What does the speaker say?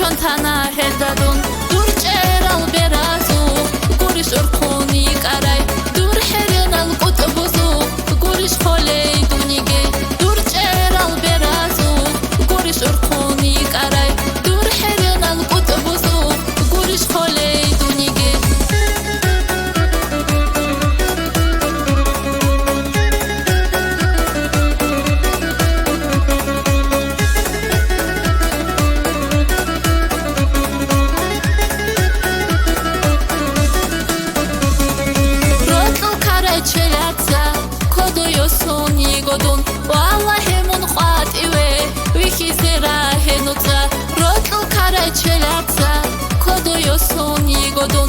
چون تنه هدادون دور چرال برازو گوریش ارکونی قرای دور هرنال قط بزو گوریش خالی دونیگه دور چرال برازو گوریش ارکونی قرای دور هرنال قط بزو گوریش خالی دونیگه годун валлаҳимун хативе вихизера ҳенуца ротл карачелаца кодуёсуни годун